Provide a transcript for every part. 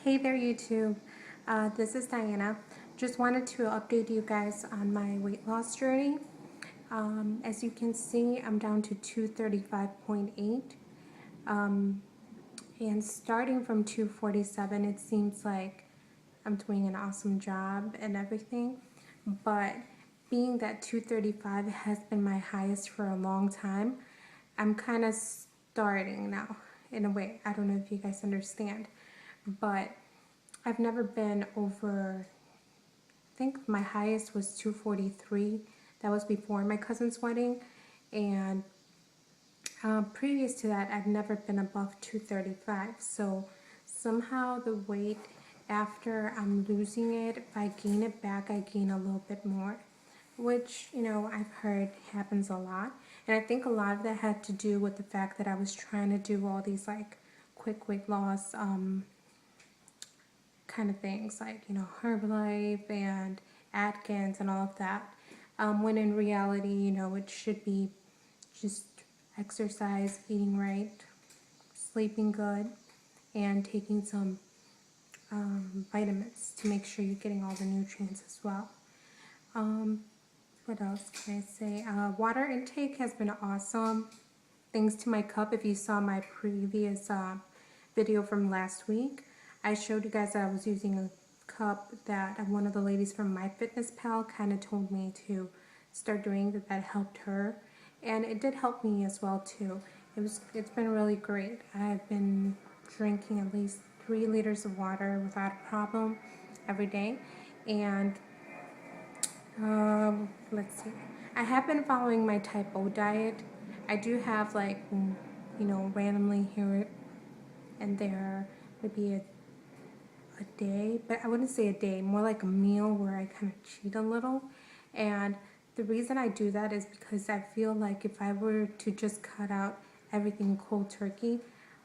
Hey there YouTube, this is Diana. Just wanted to update you guys on my weight loss journey. As you can see, I'm down to 235.8, and starting from 247, it seems like I'm doing an awesome job and everything, but being that 235 has been my highest for a long time, I'm kind of starting now in a way. I don't know if you guys understand, but I've never been over, I think my highest was 243. That was before my cousin's wedding. And previous to that, I've never been above 235. So somehow the weight, after I'm losing it, if I gain it back, I gain a little bit more, which, I've heard happens a lot. And I think a lot of that had to do with the fact that I was trying to do all these like quick weight loss kind of things like, Herbalife and Atkins and all of that. When in reality, it should be just exercise, eating right, sleeping good, and taking some vitamins to make sure you're getting all the nutrients as well. What else can I say? Water intake has been awesome. Thanks to my cup. If you saw my previous video from last week, I showed you guys that I was using a cup that one of the ladies from MyFitnessPal kind of told me to start doing, that helped her, and it did help me as well too. It's been really great. I've been drinking at least 3 liters of water without a problem every day, and let's see. I have been following my type O diet. I do have like, randomly here and there maybe a day, but I wouldn't say a day, more like a meal where I kind of cheat a little. And the reason I do that is because I feel like if I were to just cut out everything cold turkey,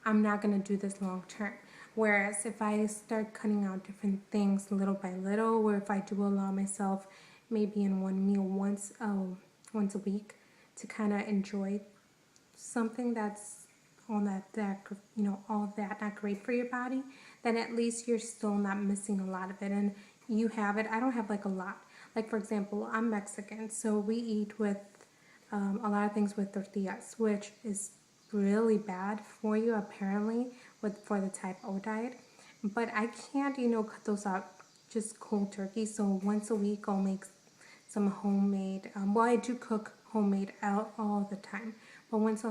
I'm not going to do this long term. Whereas if I start cutting out different things little by little, or if I do allow myself maybe in one meal once a week to kind of enjoy something that's all that not great for your body, then at least you're still not missing a lot of it, and you have it. I don't have like a lot. Like for example, I'm Mexican, so we eat with a lot of things with tortillas, which is really bad for you apparently for the type O diet. But I can't, cut those out just cold turkey. So once a week I'll make some homemade, well, I do cook homemade out all the time, but once a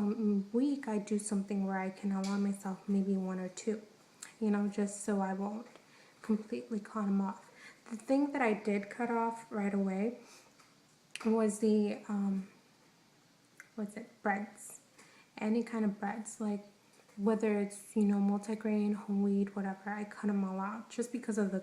week I do something where I can allow myself maybe 1 or 2, just so I won't completely cut them off. The thing that I did cut off right away was the breads. Any kind of breads, like whether it's multigrain, whole wheat, whatever. I cut them all out just because of the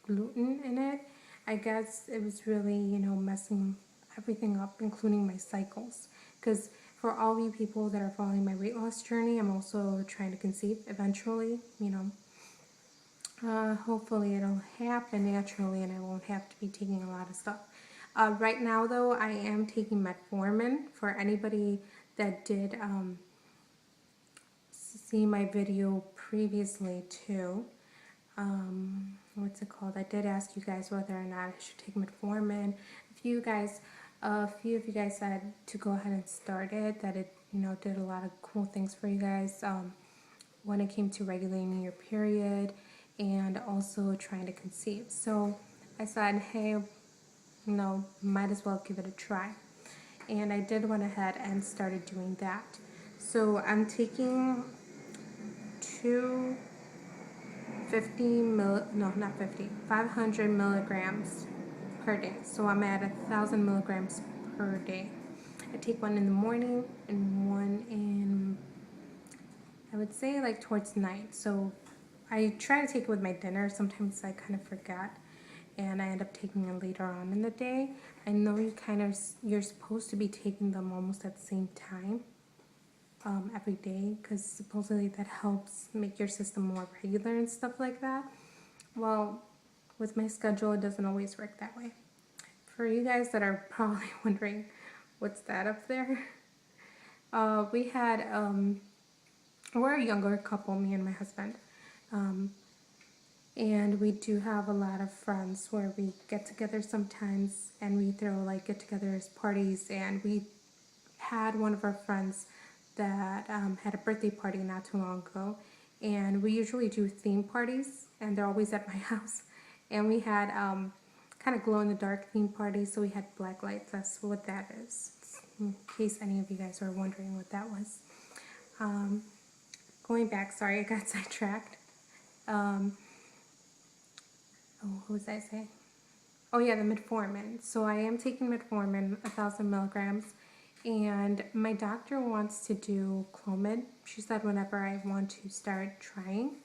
gluten in it. I guess it was really messing everything up, including my cycles. Because for all you people that are following my weight loss journey, I'm also trying to conceive eventually. Hopefully it'll happen naturally and I won't have to be taking a lot of stuff. Right now though, I am taking metformin. For anybody that did see my video previously too, what's it called? I did ask you guys whether or not I should take metformin. A few of you guys said to go ahead and start it, that it did a lot of cool things for you guys when it came to regulating your period and also trying to conceive. So I said, hey, might as well give it a try. And I did went ahead and started doing that. So I'm taking 500 milligrams per day. So I'm at 1,000 milligrams per day. I take one in the morning and one in, I would say, like towards night. So I try to take it with my dinner. Sometimes I kind of forget and I end up taking it later on in the day. I know you're supposed to be taking them almost at the same time every day, because supposedly that helps make your system more regular and stuff like that. Well, with my schedule, it doesn't always work that way. For you guys that are probably wondering, what's that up there? We're a younger couple, me and my husband. And we do have a lot of friends where we get together sometimes and we throw like get-togethers parties. And we had one of our friends that had a birthday party not too long ago, and we usually do theme parties, and they're always at my house. And we had kind of glow in the dark theme parties, so we had black lights. That's what that is, in case any of you guys are wondering what that was. Um, Going back, sorry, I got sidetracked. Um, what was I saying? Oh yeah, the metformin. So I am taking metformin, 1,000 milligrams, and my doctor wants to do Clomid. She said whenever I want to start trying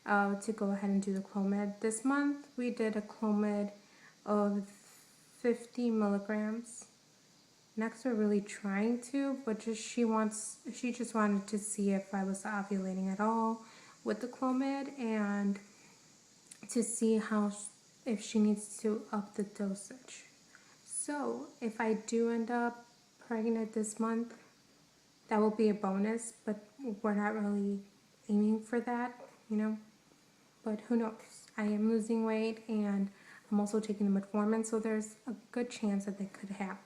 to go ahead and do the Clomid. This month we did a Clomid of 50 milligrams. Next we're really trying to, but she just wanted to see if I was ovulating at all with the Clomid, and to see how if she needs to up the dosage. So if I do end up pregnant this month, that will be a bonus, but we're not really aiming for that, you know. But who knows? I am losing weight and I'm also taking the metformin, so there's a good chance that could happen.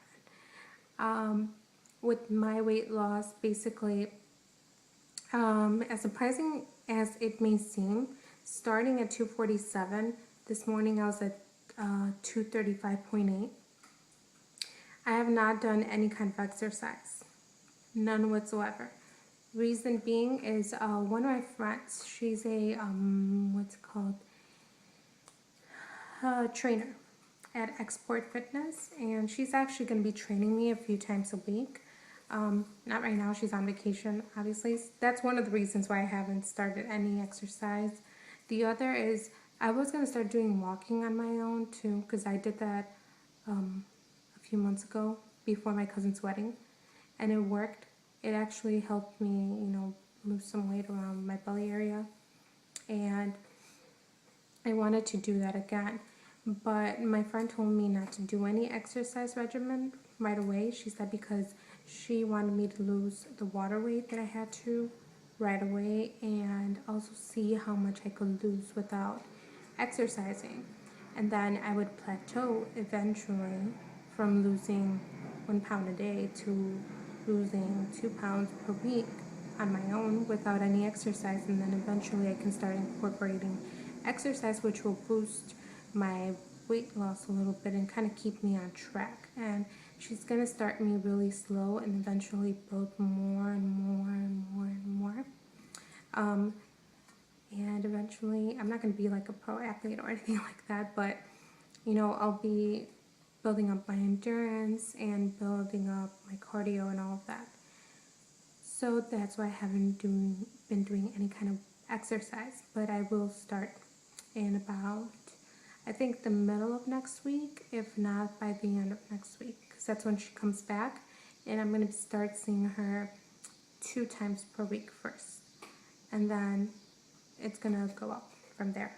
With my weight loss, basically, as surprising as it may seem, starting at 247, this morning I was at 235.8. I have not done any kind of exercise, none whatsoever. Reason being is one of my friends, she's a, what's it called, trainer at Export Fitness, and she's actually going to be training me a few times a week. Not right now, she's on vacation, obviously. That's one of the reasons why I haven't started any exercise. The other is I was going to start doing walking on my own too, because I did that a few months ago before my cousin's wedding, and it worked. It actually helped me, lose some weight around my belly area, and I wanted to do that again. But my friend told me not to do any exercise regimen right away. She said because she wanted me to lose the water weight that I had to right away, and also see how much I could lose without exercising. And then I would plateau eventually from losing 1 pound a day to losing 2 pounds per week on my own without any exercise. And then eventually I can start incorporating exercise, which will boost my weight loss a little bit and kind of keep me on track. And she's going to start me really slow and eventually build more and more and more and more. And eventually, I'm not going to be like a pro athlete or anything like that, but I'll be building up my endurance and building up my cardio and all of that. So that's why I haven't been doing any kind of exercise, but I will start in about, I think, the middle of next week, if not by the end of next week, because that's when she comes back, and I'm going to start seeing her 2 times per week first, and then it's going to go up from there.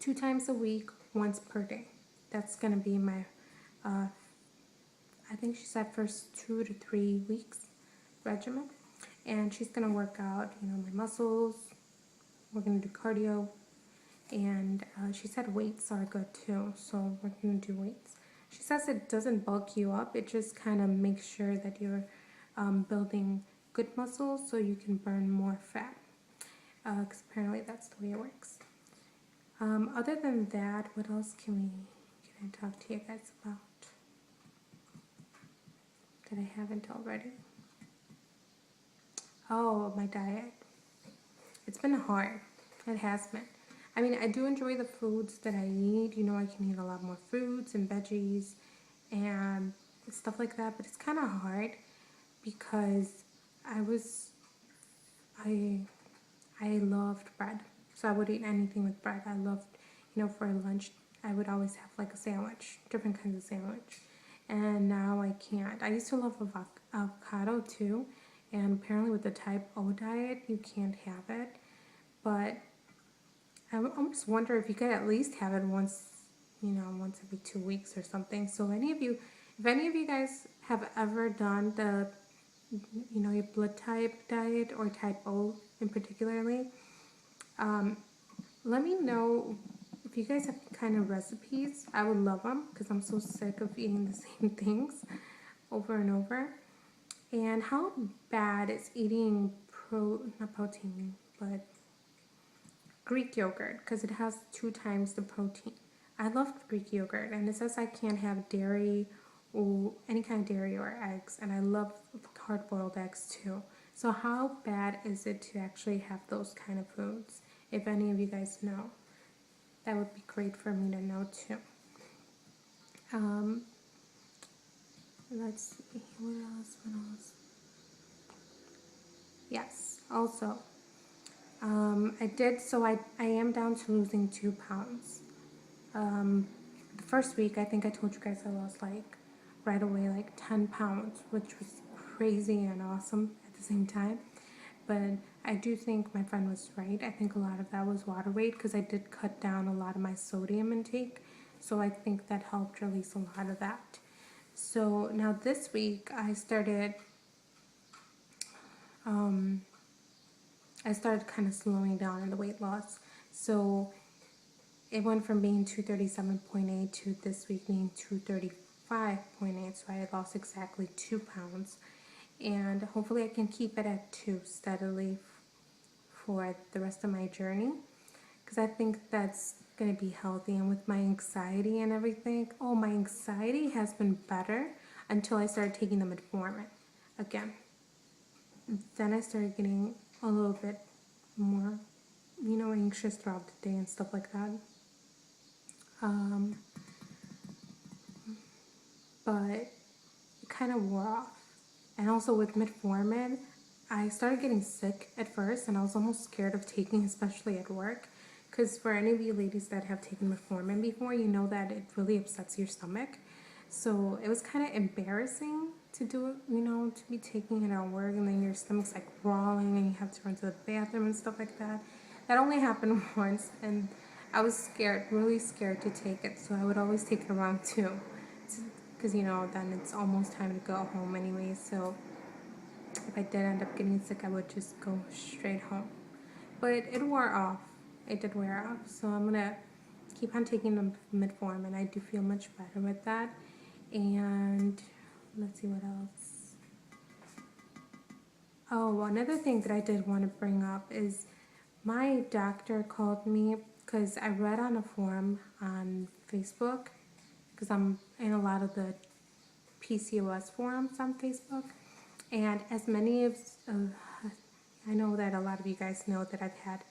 2 times a week, once per day. That's going to be my, I think she said first 2 to 3 weeks regimen, and she's going to work out, my muscles. We're going to do cardio, and she said weights are good too, so we're going to do weights. She says it doesn't bulk you up, it just kind of makes sure that you're building good muscles so you can burn more fat, because apparently that's the way it works. Other than that, what else can I talk to you guys about that I haven't already? Oh, my diet. It's been hard. It has been. I mean, I do enjoy the foods that I eat. I can eat a lot more fruits and veggies and stuff like that, but it's kind of hard because I loved bread. So I would eat anything with bread. I loved, for lunch, I would always have like a sandwich, different kinds of sandwich. And now I can't. I used to love avocado too, and apparently with the type O diet, you can't have it. But I almost wonder if you could at least have it once every 2 weeks or something. So if any of you guys have ever done the, your blood type diet or type O in particularly, let me know if you guys have kind of recipes. I would love them because I'm so sick of eating the same things over and over. And how bad is eating not protein, but Greek yogurt, because it has 2 times the protein. I love Greek yogurt, and it says I can't have dairy or any kind of dairy or eggs, and I love hard-boiled eggs too. So how bad is it to actually have those kind of foods? If any of you guys know, that would be great for me to know too. Um, let's see, what else? Yes, also, I am down to losing 2 pounds. The first week, I think I told you guys I lost like right away like 10 pounds, which was crazy and awesome at the same time. But I do think my friend was right. I think a lot of that was water weight because I did cut down a lot of my sodium intake. So I think that helped release a lot of that. So now this week I started kind of slowing down in the weight loss. So it went from being 237.8 to this week being 235.8. So I had lost exactly 2 pounds. And hopefully I can keep it at 2 steadily for the rest of my journey. Because I think that's going to be healthy. And with my anxiety and everything, my anxiety has been better until I started taking the metformin again. Then I started getting a little bit more, anxious throughout the day and stuff like that. But it kind of wore off. And also with metformin, I started getting sick at first, and I was almost scared of taking, especially at work. Because for any of you ladies that have taken metformin before, you know that it really upsets your stomach. So it was kind of embarrassing to do it, to be taking it at work, and then your stomach's like crawling, and you have to run to the bathroom and stuff like that. That only happened once, and I was scared, really scared to take it. So I would always take it around 2. Because, then it's almost time to go home anyway. So if I did end up getting sick, I would just go straight home. But it wore off. It did wear off. So I'm going to keep on taking the metformin. I do feel much better with that. And let's see what else. Oh, another thing that I did want to bring up is my doctor called me because I read on a forum on Facebook, because I'm in a lot of the PCOS forums on Facebook. And as many of, I know that a lot of you guys know that I've had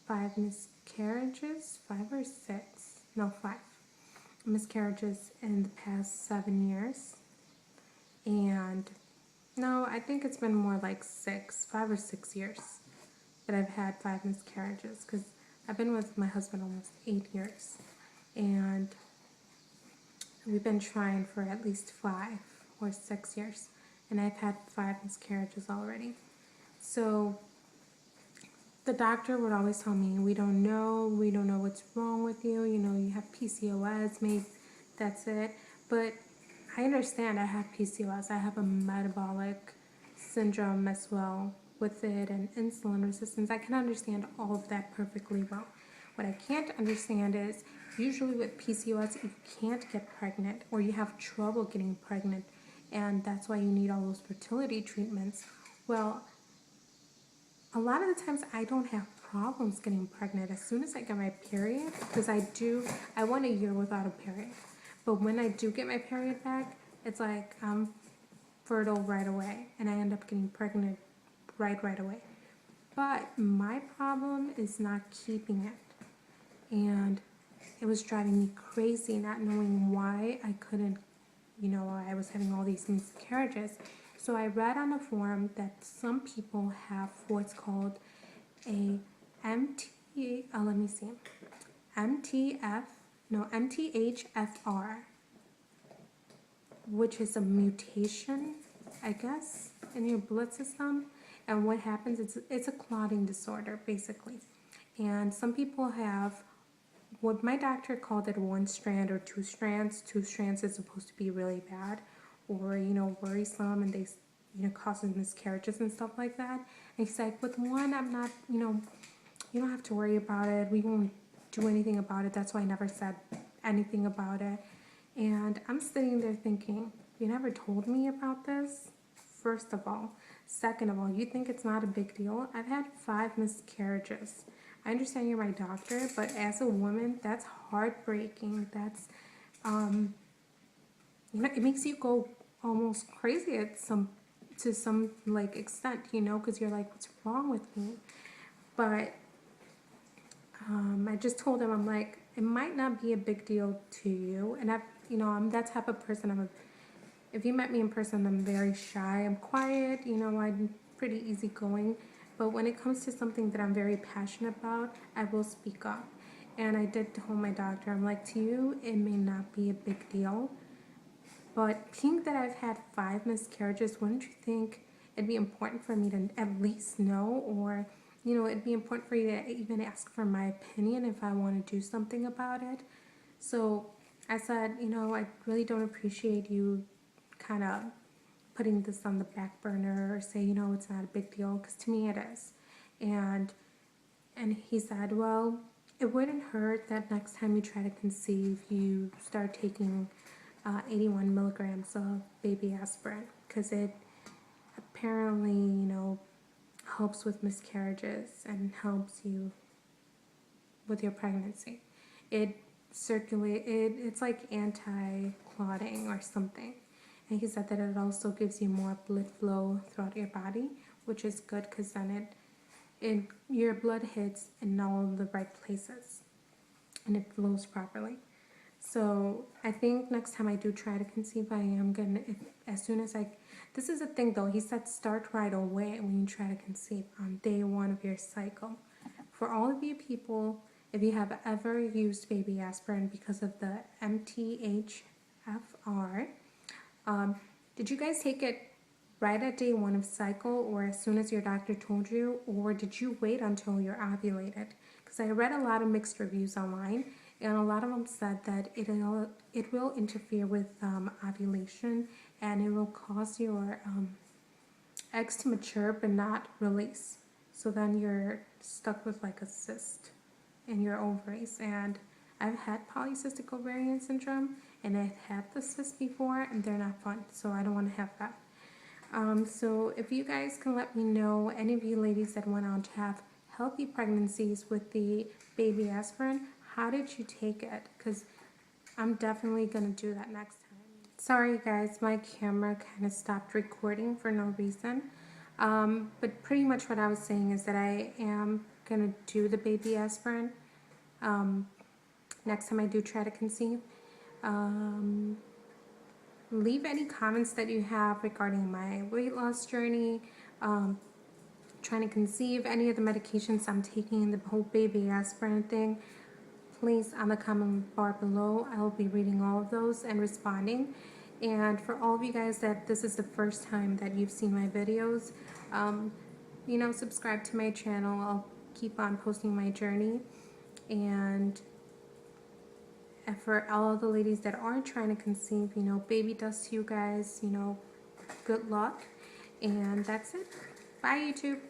5 miscarriages, 5 or 6, no 5 miscarriages in the past 7 years. And no, I think it's been more like 5 or 6 years that I've had 5 miscarriages, because I've been with my husband almost 8 years. And we've been trying for at least 5 or 6 years. And I've had 5 miscarriages already. So the doctor would always tell me, we don't know what's wrong with you. You have PCOS, maybe that's it. But I understand I have PCOS. I have a metabolic syndrome as well with it, and insulin resistance. I can understand all of that perfectly well. What I can't understand is, usually with PCOS, you can't get pregnant, or you have trouble getting pregnant, and that's why you need all those fertility treatments. Well, a lot of the times I don't have problems getting pregnant as soon as I get my period, because I went a year without a period. But when I do get my period back, it's like I'm fertile right away, and I end up getting pregnant right away. But my problem is not keeping it. And it was driving me crazy not knowing why I couldn't, I was having all these miscarriages. So I read on a forum that some people have what's called a MTHFR, which is a mutation, I guess, in your blood system. And what happens is it's a clotting disorder, basically. And some people have what my doctor called it 1 strand or 2 strands. 2 strands is supposed to be really bad, or worrisome, and they causes miscarriages and stuff like that. And he's like, with 1, I'm not, you don't have to worry about it. We won't do anything about it. That's why I never said anything about it. And I'm sitting there thinking, you never told me about this, first of all. Second of all, you think it's not a big deal? I've had 5 miscarriages. I understand you're my doctor, but as a woman, that's heartbreaking. That's, it makes you go almost crazy to some like extent, because you're like, what's wrong with me? But I just told him, I'm like, it might not be a big deal to you. And I'm that type of person. If you met me in person, I'm very shy. I'm quiet, I'm pretty easygoing. But when it comes to something that I'm very passionate about, I will speak up. And I did tell my doctor, I'm like, to you, it may not be a big deal. But being that I've had 5 miscarriages, wouldn't you think it'd be important for me to at least know, or, it'd be important for you to even ask for my opinion if I want to do something about it? So I said, I really don't appreciate you kind of putting this on the back burner or say, it's not a big deal, because to me it is. And he said, well, it wouldn't hurt that next time you try to conceive, you start taking 81 milligrams of baby aspirin, because it apparently, helps with miscarriages and helps you with your pregnancy. It's like anti-clotting or something. And he said that it also gives you more blood flow throughout your body, which is good, because then your blood hits in all the right places and it flows properly. So I think next time I do try to conceive, I am gonna, this is the thing though, he said start right away when you try to conceive on day 1 of your cycle. For all of you people, if you have ever used baby aspirin because of the MTHFR, did you guys take it right at day 1 of cycle, or as soon as your doctor told you, or did you wait until you're ovulated? Because I read a lot of mixed reviews online, and a lot of them said that it will interfere with ovulation, and it will cause your eggs to mature but not release. So then you're stuck with like a cyst in your ovaries. And I've had polycystic ovarian syndrome, and I've had the cysts before, and they're not fun, so I don't want to have that. So if you guys can let me know, any of you ladies that went on to have healthy pregnancies with the baby aspirin, how did you take it? Because I'm definitely going to do that next time. Sorry guys, my camera kind of stopped recording for no reason. But pretty much what I was saying is that I am going to do the baby aspirin next time I do try to conceive. Leave any comments that you have regarding my weight loss journey, trying to conceive, any of the medications I'm taking, the whole baby aspirin thing. Please, on the comment bar below, I will be reading all of those and responding. And for all of you guys that this is the first time that you've seen my videos, subscribe to my channel. I'll keep on posting my journey. And for all of the ladies that aren't trying to conceive, baby dust to you guys, good luck. And that's it. Bye, YouTube.